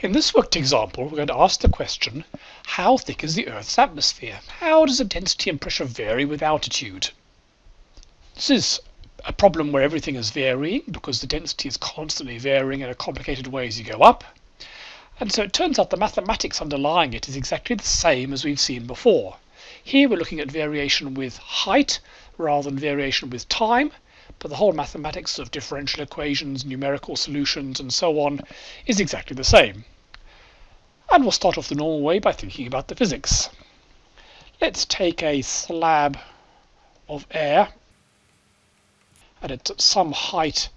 In this worked example, we're going to ask the question, how thick is the Earth's atmosphere? How does the density and pressure vary with altitude? This is a problem where everything is varying because the density is constantly varying in a complicated way as you go up. And so it turns out the mathematics underlying it is exactly the same as we've seen before. Here we're looking at variation with height rather than variation with time, but the whole mathematics of differential equations, numerical solutions, and so on is exactly the same. And we'll start off the normal way by thinking about the physics. Let's take a slab of air, and it's at some height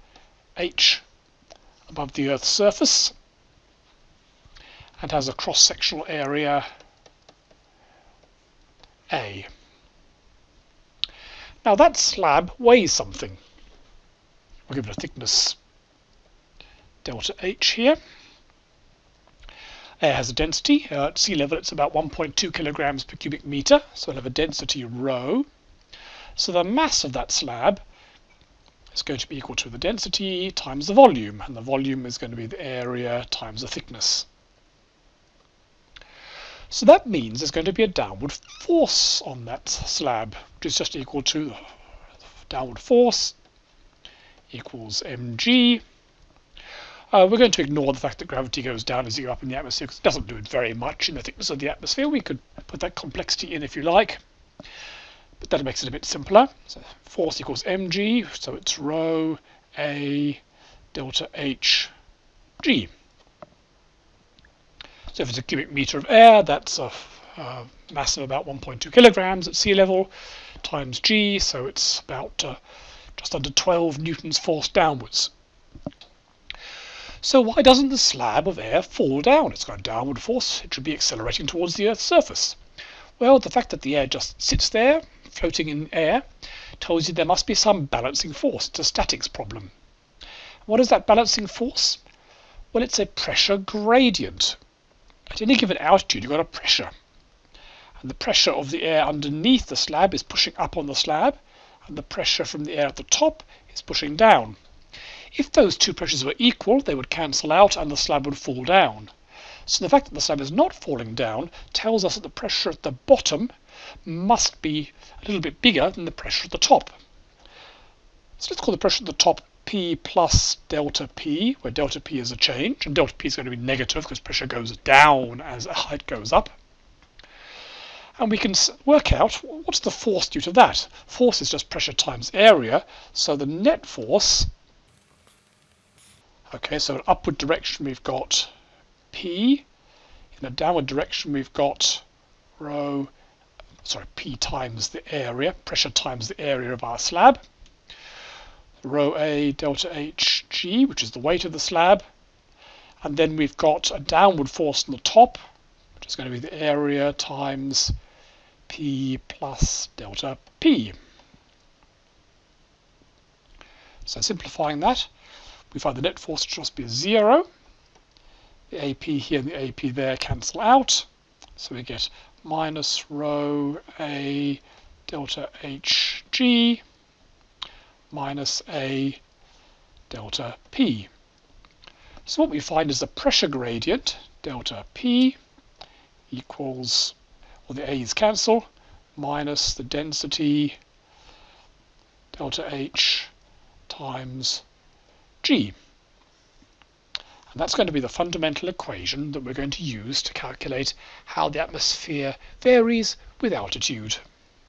h above the Earth's surface, and has a cross-sectional area A. Now that slab weighs something. We'll give it a thickness delta H here. Air has a density. At sea level it's about 1.2 kilograms per cubic meter, so it'll have a density rho. So the mass of that slab is going to be equal to the density times the volume, and the volume is going to be the area times the thickness. So that means there's going to be a downward force on that slab, which is just equal to downward force equals mg. We're going to ignore the fact that gravity goes down as you go up in the atmosphere because it doesn't do it very much in the thickness of the atmosphere. We could put that complexity in if you like, but that makes it a bit simpler. So force equals mg, so it's rho a delta h g. So if it's a cubic meter of air, that's a mass of about 1.2 kilograms at sea level times g, so it's about just under 12 newtons force downwards. So why doesn't the slab of air fall down? It's got a downward force. It should be accelerating towards the Earth's surface. Well, the fact that the air just sits there, floating in air, tells you there must be some balancing force. It's a statics problem. What is that balancing force? Well, it's a pressure gradient. At any given altitude, you've got a pressure. And the pressure of the air underneath the slab is pushing up on the slab, and the pressure from the air at the top is pushing down. If those two pressures were equal, they would cancel out and the slab would fall down. So the fact that the slab is not falling down tells us that the pressure at the bottom must be a little bit bigger than the pressure at the top. So let's call the pressure at the top P plus delta P, where delta P is a change, and delta P is going to be negative because pressure goes down as height goes up. And we can work out what's the force due to that. Force is just pressure times area, so the net force, okay, so in upward direction we've got P, in a downward direction we've got P times the area, pressure times the area of our slab, rho A delta H G, which is the weight of the slab, and then we've got a downward force on the top, which is going to be the area times P plus delta P. So simplifying that, we find the net force to just be 0. The AP here and the AP there cancel out, so we get minus rho A delta H G minus A delta P. So what we find is the pressure gradient, delta P, equals, well, the A's cancel, minus the density, delta H, times G. And that's going to be the fundamental equation that we're going to use to calculate how the atmosphere varies with altitude.